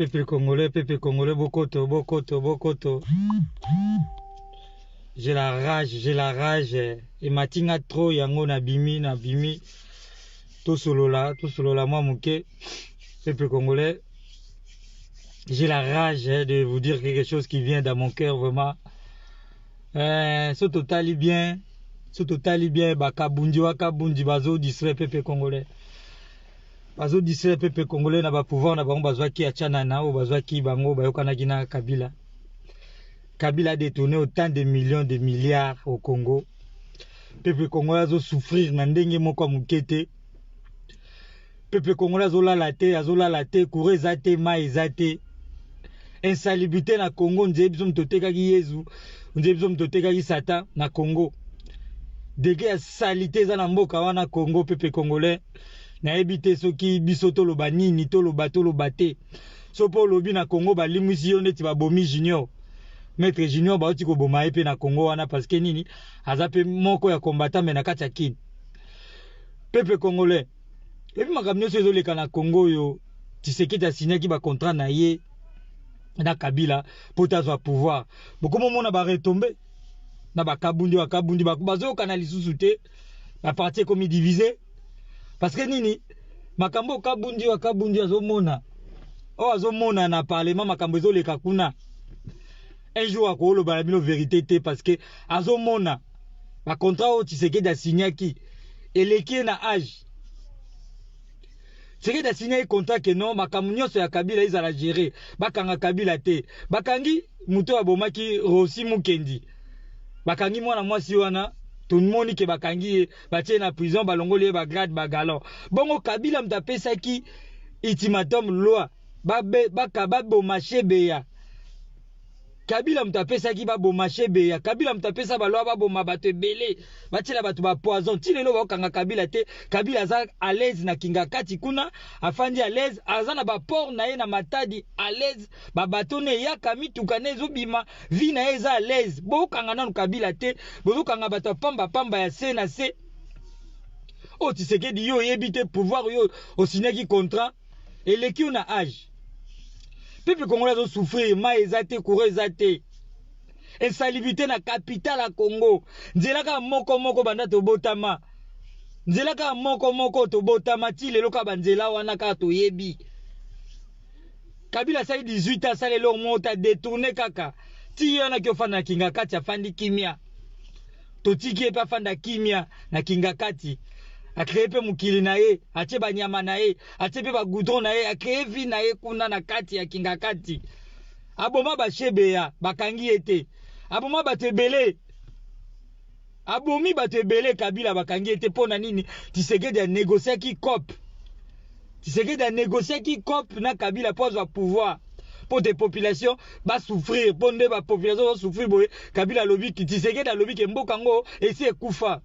peuple congolais, bokoto, bokoto, bokoto. J'ai la rage. Et matinga trop, yango na bimi. Tout solola, moi mouké. Peuple congolais. J'ai la rage de vous dire quelque chose qui vient dans mon cœur, vraiment. Ce total bien, bakabundi, bazo distrait peuple congolais. Bazo distrait peuple congolais, na ba pouvoir, na bango bazwa ki achana na, ou bazwa ki bango, bayokana gina Kabila. Kabila a détourné autant de millions, de milliards au Congo. Peuple congolais a souffrir, nandenge moko mukete. Peuple congolais a late, kouré zate, ma zate. Insalubrité na Congo, nje biso toteka ki Yesu, nje biso toteka ki Satan na Congo. Dégâts ya salité za na mboka wana Congo, peuple congolais. Na ebite soki biso to loba nini to loba te. So po lobi na Congo ba limwisi yo neti ba bomi junior. Maître junior ba oti ko boma epe na Congo wana parce que nini azape moko ya combattant mais na kati ya kin. Peuple congolais. Et puis makamnyo so ezoleka na Congo yo Tshisekedi a signé ki ba contrat na ye na Kabila pour tazwa pouvoir. Beaucoup moment na ba retomber na ba kabundi bazo kana lisusu te ba parti comme divisé parce que nini makambo kabundi azomona azomona na parlement makambo ezoleka kuna un jour akolo ba bino vérité te parce que azomona ba contrat o Tshisekedi a signé ki eleki na âge Tshisekedi a signé un contrat que non makambo nyonso ya Kabila ezala gérer bakanga Kabila te bakangi muto abomaki Rossi Mukendi bakangi mwana mwasi wana tout le monde ke bakangi batie na prison balongoli ba grade ba galon bongo Kabila mtapesa ki ultimatum loi baboma shebeya Kabila mtapesa ki baboma shebeya Kabila mtapesa ba loi baboma bato ebele batila bato ba poison tilelo bakanga Kabila te Kabila za à l'aise na kingakati kuna afandi à l'aise azana ba port na ye na matadi à l'aise ba batone ya kami tukane zobima vi na eza à l'aise bokanga nanu Kabila te bokanga bato pamba ya se na se o Tshisekedi yo yebite pouvoir yo o signé contrat eleki na âge peuple congolais a souffrir ma ezate couré ezate insalubrité na capitale à Congo nzelaka moko banda to botama nzelaka moko to botama ti lelo ka banzela wana ka to yebi Kabila sai 18 ans sale lo mota détourné kaka ti yana ki ofana kinga kati afandi kimia to tiki pa fanda kimia na kinga kati a créé pe mukili na ye atie banyama na ye atie pe ba goudron na ye a créé vie na ye kuna na kati ya kinga kati aboma ba shebeya bakangi ete aboma batebele abomi batebele Kabila bakangi ete pona nini Tshisekedi a négocié ki COP Tshisekedi a négocié ki COP na Kabila pour avoir pouvoir pour des populations ba souffrir pour des populations souffrir boye Kabila lobi ki Tshisekedi a lobi ke mboka ngo esi ekufa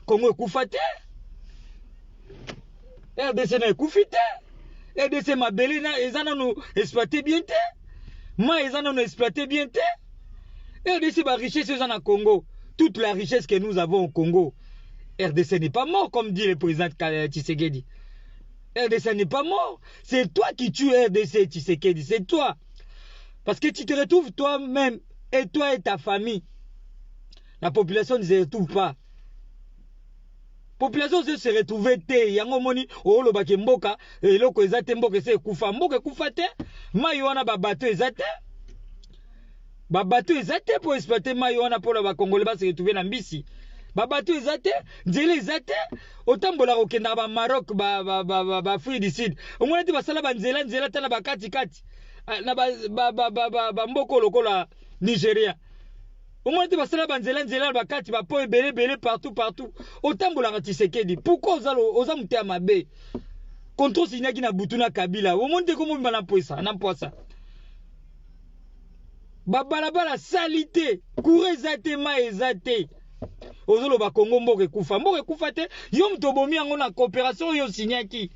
Congo ekufa te RDC na ekufi te RDC mabele na ezana no exploiter bien te ma ezana no exploiter bien te RDC ba richesse ezana Congo toute la richesse que nous avons au Congo RDC n'est pas mort comme dit le président Tshisekedi RDC n'est pas mort c'est toi qui tues RDC Tshisekedi c'est toi parce que tu te retrouves toi-même et toi et ta famille la population ne se retrouve pas population se retrouver te yango moni olo bake mboka eloko ezate mboka se kufa te mai wana ba bateau ezate pour exploiter mai wana pour ba congolais ba se retrouver na mbisi ba bateau ezate nzela ezate otambola kokenda ba Maroc ba Afrique du Sud omona te basala ba nzela tana ba kati na ba mboko lokola Nigeria au moins tu vas se la banzela bakati ba po ebele partout otambola ka Tshisekedi pourquoi oza muté mabe contre signaki na butuna Kabila au moins te komo bana poisa na poisa ba balabala salité courezate ma ezate ozolo ba Congo mboke kufa te yo mtobomi yango na coopération yo signaki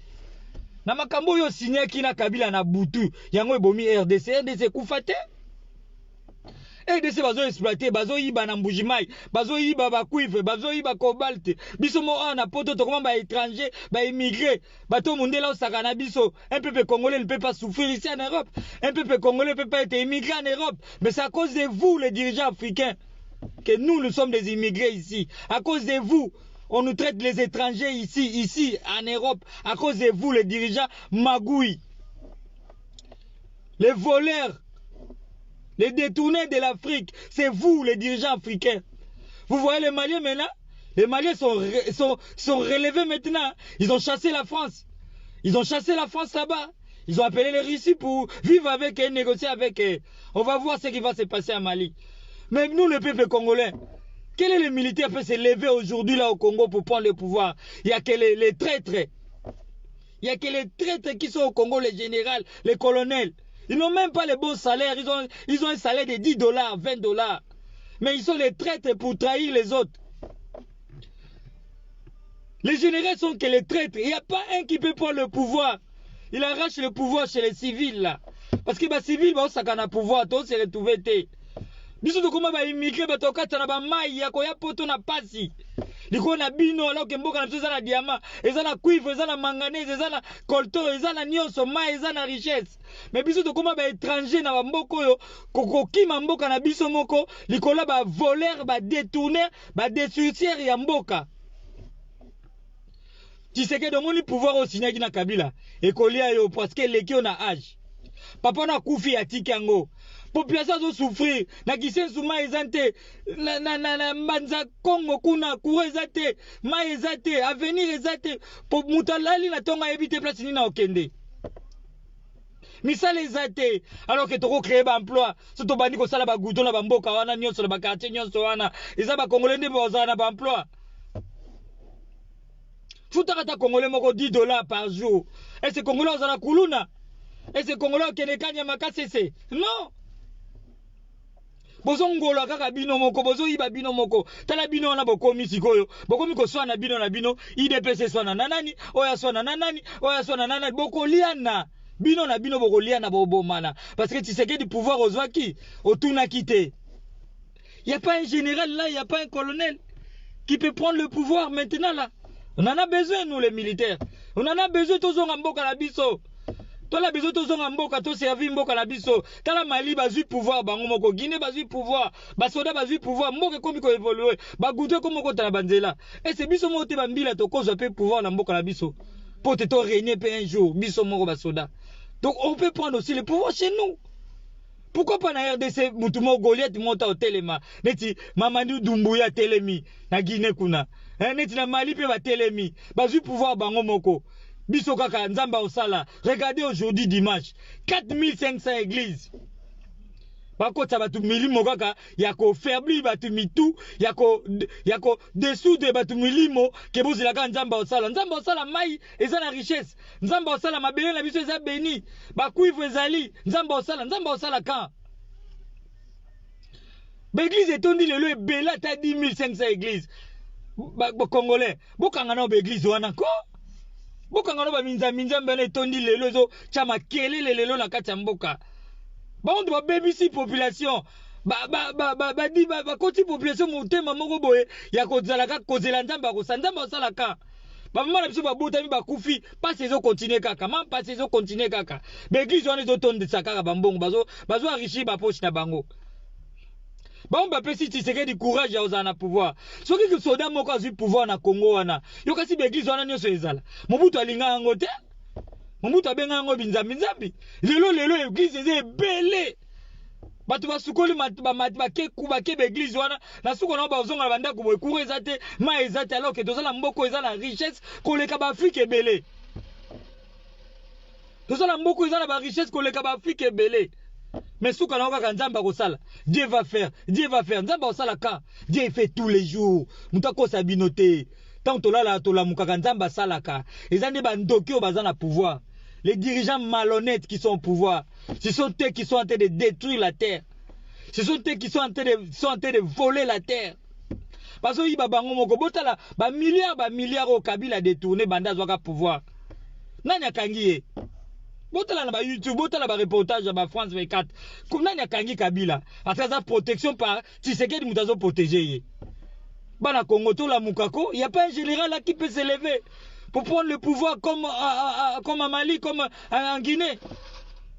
na makambo yo signaki na Kabila na butu yango ebomi RDC kufa te RDC bazo exploiter, bazo yiba na mbujimai, bazo yiba ba cuivre, bazo yiba cobalt. Biso mo na poto to comment ba étranger, ba immigré, bato mondela au sakana biso. Un peuple congolais ne peut pas souffrir ici en Europe. Un peuple congolais ne peut pas être immigré en Europe. Mais c'est à cause de vous, les dirigeants africains, que nous sommes des immigrés ici. À cause de vous, on nous traite les étrangers ici en Europe. À cause de vous, les dirigeants magouilles, les voleurs, les détournés de l'Afrique. C'est vous, les dirigeants africains. Vous voyez les Maliens maintenant? Les Maliens sont relevés maintenant. Ils ont chassé la France. Ils ont chassé la France là-bas. Ils ont appelé les Russes pour vivre avec eux, négocier avec eux. On va voir ce qui va se passer à Mali. Mais nous, le peuple congolais, quel est le militaire qui peut se lever aujourd'hui là au Congo pour prendre le pouvoir? Il n'y a que les traîtres. Il n'y a que les traîtres qui sont au Congo, les généraux, les colonels. Ils n'ont même pas les bons salaires. Ils ont un salaire de 10 $, 20 $. Mais ils sont les traîtres pour trahir les autres. Les généraux sont que les traîtres. Il n'y a pas un qui peut prendre le pouvoir. Il arrache le pouvoir chez les civils là. Parce que les civils, ça a pouvoir, tout se retrouver. Biso to koma ba immigré ba to kata na ba mai ya ko ya poto na pasi. Liko na bino alors que mboka na biso na diamant, eza na cuivre, eza na manganèse, eza na coltan, eza na nyonso mai, eza na richesse. Mais biso to koma ba étranger na ba mboko yo kokokima mboka na biso moko, likola ba voleur, ba détourneur, ba destructeur ya mboka. Tshisekedi omoni pouvoir au signaki na Kabila ekolia yo parce que leki on a âge. Papa na kufi ya tikango. Population zo souffrir na kisensu ma ezante na mbanza Congo kuna kure ezate ma ezate avenir ezate po mutalali na tonga éviter place ni na okende misala ezate alors que toko créer ba emploi surtout bandi ko sala ba goudron na ba mboka wana nyonso na ba quartier nyonso wana eza ba congolais ndé boza na ba emploi futaka ta congolais moko 10 $ par jour et ce congolais ozala kuluna et ce congolais kenekanya makasese non. Bozo ngolo kaka bino moko, bozo iba bino moko. Tala bino na bokomi sikoyo. Bokomi ko swana bino na bino, IDPC swana nanani, oya swana nanani, oya swana nanani. Boko liana. Bino na bino boko liana bobo mana. Parce que tu sais que du pouvoir aux waki, au tuna quitté. Il n'y a pas un général là, il n'y a pas un colonel qui peut prendre le pouvoir maintenant là. On en a besoin nous les militaires. On en a besoin tous en mboka na biso. Tola besoin to zonga mboka to servir mboka na biso. Tala Mali bazui pouvoir bango moko, Guinée bazui pouvoir, basoda bazui pouvoir, mboka komi ko évoluer, ba goudé komo ko tala banzela. Et c'est biso mo te bambila to kozo pe pouvoir na mboka na biso. Pour te to régner pe un jour, biso moko basoda. Donc on peut prendre aussi le pouvoir chez nous. Pourquoi pas na RDC mutumo Goliath monta au Telema, neti Mamadou Doumbouya Telemi na Guinée kuna. Neti na Mali pe ba Telemi, bazui pouvoir bango moko. Biso kaka nzamba osala. Regardez aujourd'hui dimanche 4500 églises. Bakota batu milimo kaka yako faibli batu mitu yako dessous de batu milimo ke bozila ka nzamba osala. Nzamba osala mai eza na richesse. Nzamba osala mabele na biso eza béni. Ba cuivre ezali nzamba osala ka. Ba église etondi lelo ebela ta 10500 églises. Ba congolais bokanga na ba église wana ko bokanga ba minza mbele tondi lelo zo chama kelele lelo na kati ya mboka ba on doit babysitting population ba di ba koti population motema moko boye ya kozala ka kozela nzamba ko sanzamba osala ka ba mama na biso ba botami ba kufi pas ezo continuer kaka mam pas ezo continuer kaka ba église wana ezo tonde sakaka ba mbongo bazo enrichir ba poche na bango. Bon ba pesi Tshisekedi courage ya ozana pouvoir. Soki que soda moko azui pouvoir na Congo wana. Yo kasi be église wana nyonso ezala. Mobutu alinga ngo te. Mobutu abenga ngo binzambi nzambi. Lelo église eze belé. Batu basukoli ba ke be église wana na suko na ba ozonga banda ko boye cour ezate ma ezate alors que tozala mboko ezala richesse koleka ba Afrique belé. Tozala mboko ezala ba richesse koleka ba Afrique belé. Mais souka na kaka nzamba ko sala. Dieu va faire. Nzamba ko sala ka. Dieu fait tous les jours. Mutako sabinote. Tant tolala tolamuka nzamba sala ka. Ezande ba ndoki o bazana pouvoir. Les dirigeants malhonnêtes qui sont au pouvoir, ce sont eux qui sont en train de détruire la terre. Ce sont eux qui sont en train de voler la terre. Parce que ba bango moko botala ba milliards au Kabila détourné banda zwaka pouvoir. Nani akangiye? Botala na ba YouTube, botala ba reportage à ba France 24. Comme nani akangi Kabila. Après ça protection par Tshisekedi mutazo protéger. Bana Congo to la Mukako, il y a pas un général là qui peut s'élever pour prendre le pouvoir comme à Mali, comme en Guinée.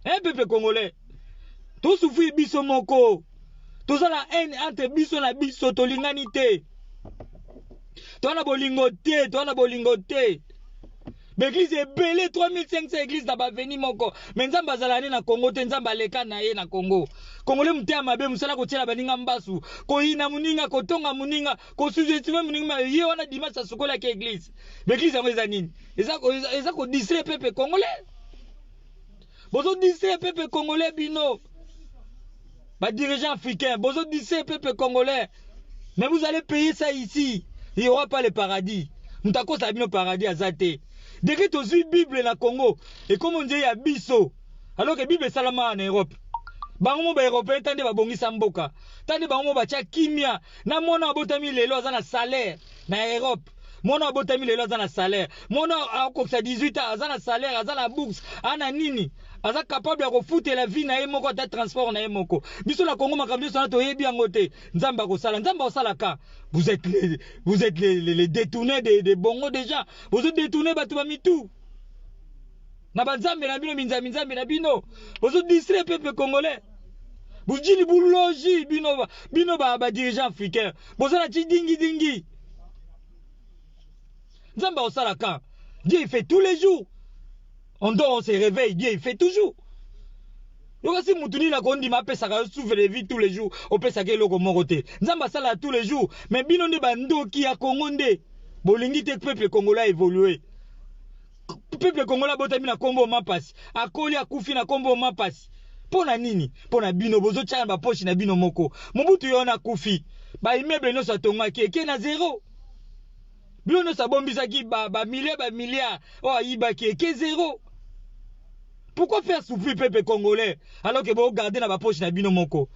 Un peuple congolais. Tout souffrir biso moko. Tout ça la haine entre biso na biso to linganité. Toi na bolingoté, toi na bolingoté. L'église est belée 3500 églises na ba veni moko. Mais nzamba zalane na Congo te nzamba leka na ye na Congo. Congolais mutea mabe musala ko tiela baninga mbasu. Ko ina muninga ko tonga muninga ko sous-estimer muninga ye wana dimanche sa sokola ke église. L'église yango eza nini? Eza ko distraire peuple congolais. Bozo distraire peuple congolais bino. Ba dirigeants africains, bozo distraire peuple congolais. Mais vous allez payer ça ici. Il n'y aura pas le paradis. Nous t'avons ça au paradis à Zate. Dès que tu as vu la Bible na Congo, et comme on dit, il y a Bisso. Alors que la Bible est salama en Europe. Bango ba européen tande ba bongi samboka. Tande bango ba tia kimia. Na mona abotami lelo azana salaire na Europe. Mona abotami lelo azana salaire. Mona akoksa 18 ans azana salaire, azana bourse, ana nini. Aza capable de foutre la vie na ye moko ta transport na ye moko. Biso la Congo makambi so na to yebi angote. Nzamba ko sala, nzamba osala ka. Vous êtes les détournés des bongos déjà. Vous êtes détournés batu ba mitou. Na banzambe na bino minzambe na bino. Vous êtes distrait peuple congolais. Vous dites boulogi bino ba dirigeant africain. Vous êtes dingi. Nzamba osala ka. Dieu il fait tous les jours. On dort, on se réveille, Dieu il fait toujours. Donc si Moutouni la kondi ma pe saka souffre de vie tous les jours, on peut saké loko morote. Nzamba sala tous les jours, mais bino de bando qui a Congonde. Bolingi te peuple congolais évolué. Peuple congolais botami na kombo mapasi. Akoli akufi na kombo mapasi. Pona nini? Pona bino bozo tchana ba poche na bino moko. Mobutu yona kufi. Ba immeuble no sa tonga ke na zéro. Bino no sa bombisa ki ba milliard. Oh iba ke zéro. Pourquoi faire souffrir peuple congolais alors que vous gardez dans la poche na bino moko?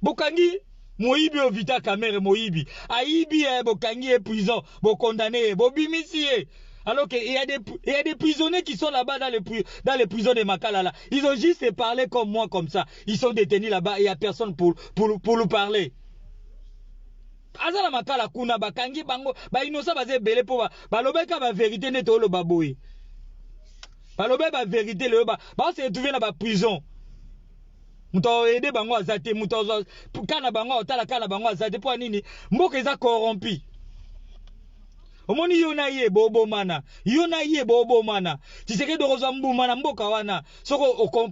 Bokangi Moïbi au vita camère Moïbi. Aïbi bokangi est prison, bo condamné, bo bimisi. Alors qu'il y a des prisonniers qui sont là-bas dans les prisons de Makala. Ils ont juste parlé comme moi comme ça. Ils sont détenus là-bas et il n'y a personne pour nous parler. Azala makala kuna bakangi bango ba inosa baze belé po ba lobeka ba vérité neto lo baboyi ba lobe ba vérité le ba se retrouver na ba prison muto aider bango azate muto kana bango otala kana bango azate po nini mboka eza corrompu omoni yona ye bobo mana Tshisekedi dokozwa mbuma na mboka wana soko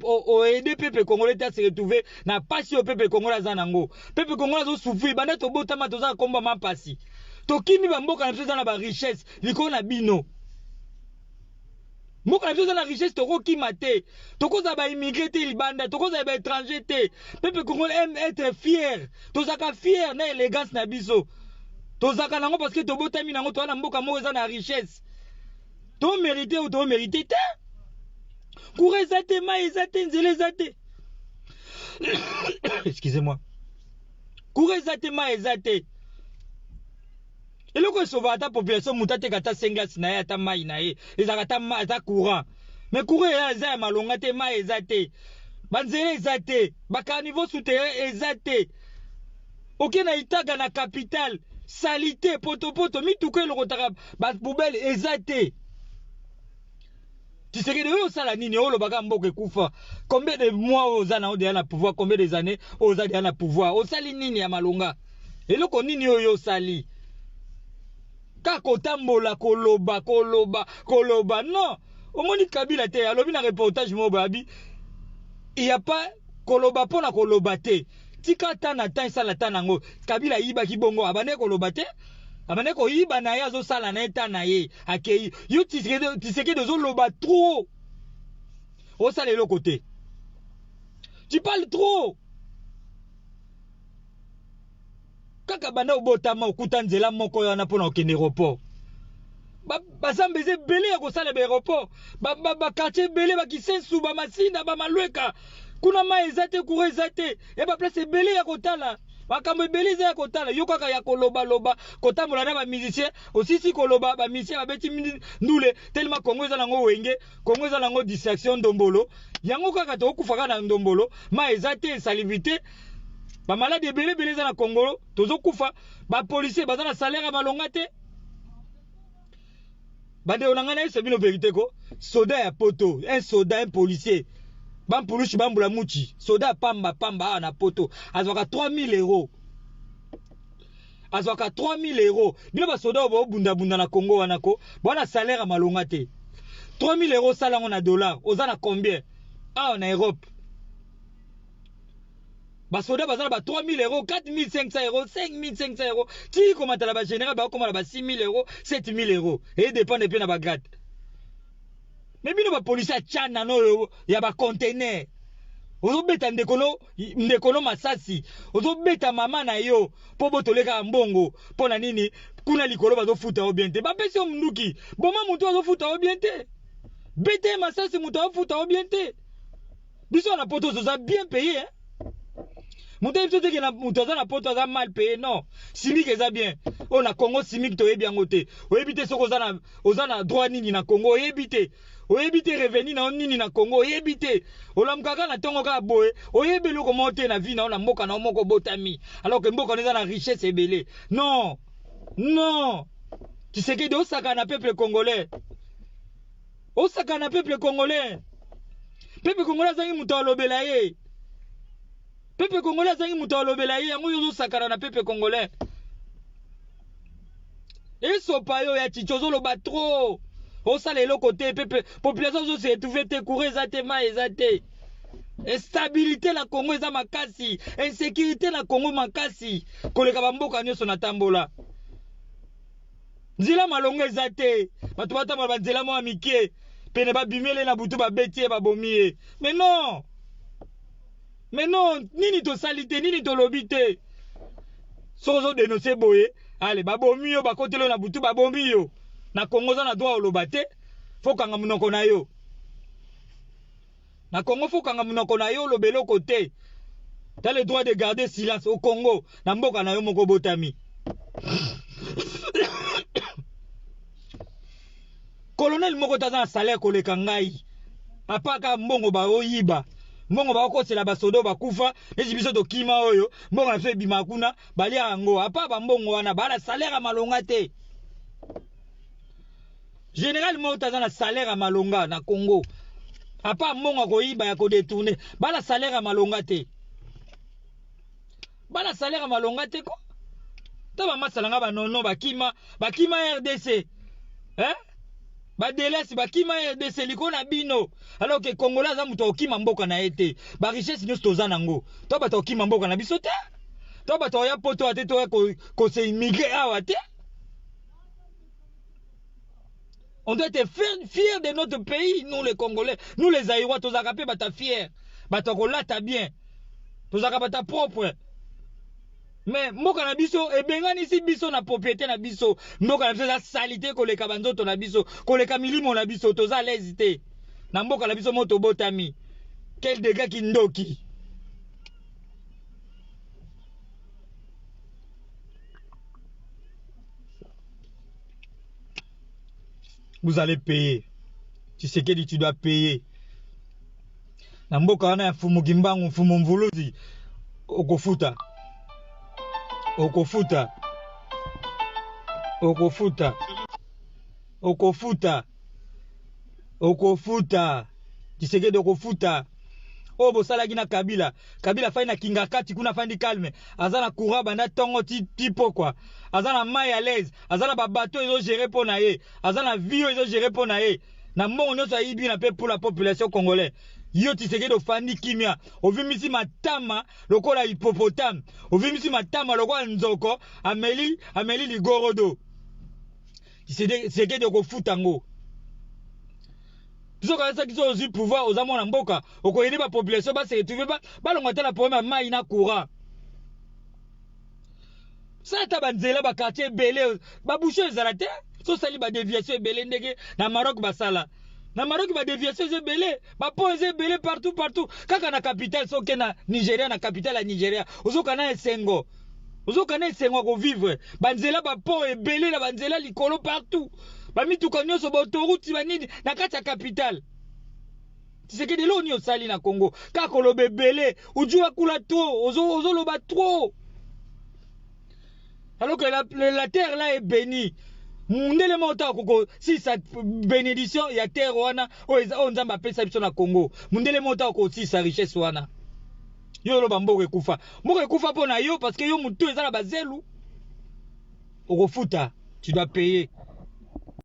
o aider peuple congolais ta se retrouver na pasi o peuple congolais zanango peuple congolais zo souffrir banda to botama to za komba mapasi to kimi ba mboka na biso na ba richesse liko na bino mboka na biso na richesse to ko kimate to koza ba immigré te libanda to koza ba étranger te peuple congolais aime être fier to zaka fier na élégance na biso. Tozaka nango parce que tobotami nango to na mboka mo eza na richesse. To mérité ou to mérité te. Koure zate ma ezate nzele zate. Excusez-moi. Koure zate ma ezate. Eloko sauva ta population mutate kata senglas na ya ta mai na ye. Ezaka ta ma ta courant. Mais koure ya za malonga te ma ezate. Banzele ezate. Baka niveau souterrain ezate. Ok na itaga na capitale. Salité, poto, mituke le rotara, bas poubelle, ezate. Tu sais que de sala nini, oh le bagambo ke kufa. Combien de mois aux ana on a pouvoir, combien des années aux ana pouvoir, au sali nini ya malonga. Et le konini yo sali. Kako tambola koloba, non. Au moni Kabila te, alobi na reportage mo babi. Il y a pas koloba pona koloba te. Tika tana tan sala tanango Kabila iba kibongo abane ko lobate abane ko iba na ya zo sala na tana ye akei yo tiseke de zo loba trop o sala le côté tu parles trop kaka bana obotama okuta nzela moko yana pona okende aéroport ba sambeze belé ya ko sala ba aéroport ba quartier belé ba kisensu ba masinda ba malweka kuna ma ezate koure ezate e ba place belé ya kotala makambo ebele eza ya kotala yo kaka ya koloba kotambola na bamusicien osisi koloba bamusicien babeti ndule tellement Congo eza nango wenge Congo eza nango distraction ndombolo yango kaka tokufaka na ndombolo ma eza te insalubité bamaladi ebele eza na Congo tozokufa bapolisier baza na salaire ya malonga te bandeko na ngai na yeso bino vérité ko soda ya poto un soda un policier bampulushi bambula muchi soda pamba na poto azwaka 3000 euros azwaka 3000 euros bino basoda obo bunda na Congo wana ko bwana salaire ya malonga te 3000 euros salango na dollar oza na combien na Europe basoda bazala ba 3000 euros 4500 euros 5500 euros ti komata la ba général ba komala ba 6000 euros 7000 euros et dépend de pe na ba grade mais bino ba police chana no ya ba container ozobeta ndekono masasi ozobeta mama na yo po botoleka mbongo po na nini kuna likolo bazofuta obiente bapesi yo munduki boma mutu azofuta obiente bete masasi mutu azofuta obiente biso na poto zoza bien payé hein? Mutu ebiso teke na mutu aza na poto aza mal payé non simik eza bien o na Congo simik toyebi yango te oyebi te soko oza na droit nini na Congo oyebi te revenu na nini na Congo oyebi te olamukaka na ntongo kaka boye oyebi eloko moko te na vie na na mboka na moko botami alors que mboka eza na richesse ebele non Tshisekedi osaka na peuple congolais peuple congolais azangi mutu alobela ye peuple congolais azangi mutu alobela ye yango ozosakana na peuple congolais esopa yo ya chicho ozoloba trop osala eloko te peuple population ozose etrouve te courant eza te mai eza te instabilité na Congo eza makasi insécurité na Congo makasi koleka bamboka nyonso na tambola nzela malongo eza te bato batambola banzela mwa mike pene babimele na butu babeti ye babomi ye mais non nini tosali te nini tolobi te soki ozodenonse boye ale babomi yo bakotelo na butu babomi yo na Congo oza na droit oloba te fokanga munoko na yo na Congo fokanga munoko na yo oloba eloko te t'as le droit de garder silence au Congo na mboka na yo moko botami colonel moko taza na salaire koleka ngai apaka mbongo baoyiba mbongo bakosela basodo bakufa nezi biso tokima oyo mbongo na biso ebima kuna balia yango apa bambongo wana bala salaire ya malonga te général moko taza na salaire ya malonga na Congo apa mbongo akoyiba ya kodetourne bala salaire ya malonga te ko ta bamasalanga banono bakima RDC hein badelesi bakima RDC liko na bino alors que Congolais aza mutu okima mboka na ete ba richesse nyonso toza nango to bato okima mboka na biso te to bato ya poto ate to ko se immigrer awa te on doit être fiers de notre pays nous les Congolais nous les Aïrois tozaka pe bata fiers bato kolata bien tozaka bata propre mais mboka na biso ebengani si biso na propriété na biso mboka na biso za salité koleka banzoto na biso koleka milimo na biso toza l'aise te na mboka na biso moto botami quel dégât kindoki vous allez payer Tshisekedi tu dois payer na mboka wana ya mfumu Kimbangu mfumu mvuluzi okofuta Tshisekedi okofuta o bosalaki na Kabila fai na kinga kati kuna fandi calme azana courant banda tongo ti pokwa azana mai à l'aise azana ba bateau ezo gérer pona ye azana vie ezo gérer pona ye na mbongo nyonso ayibi na pe pour la population congolaise yo Tshisekedi ofandi kimia ovimisi matama lokola hippopotame ovimisi matama lokola nzoko ameli ligorodo Tshisekedi okofuta ngo biso kasa kiso ozi pouvoir oza mona mboka okoyede ba population ba se retrouver ba longa tala problème mai na courant ça ta banzela ba quartier belé ba boucher ezala te so sali ba déviation belé ndenge na Maroc basala Na Maroc ba déviation zebele, ba pont zebele partout. Kaka na capitale soke na Nigeria na capitale ya Nigeria. Ozoka na esengo. Ozoka na esengo ko vivre. Banzela ba pont ebele na banzela likolo partout. Ba mituka nyonso ba autoroute banini na kati ya capitale. Tshisekedi de l'Union sali na Congo. Kaka lobe belé, ujua kula trop, ozo loba trop. Alors que la terre là est bénie. Mundele mota koko si sa bénédiction ya terre wana o nzamba pesa biso na Congo. Mundele mota ko si sa richesse wana. Yo loba mboke kufa. Mboke kufa pona yo parce que yo mutu ezala bazelu. Okofuta, tu dois payer.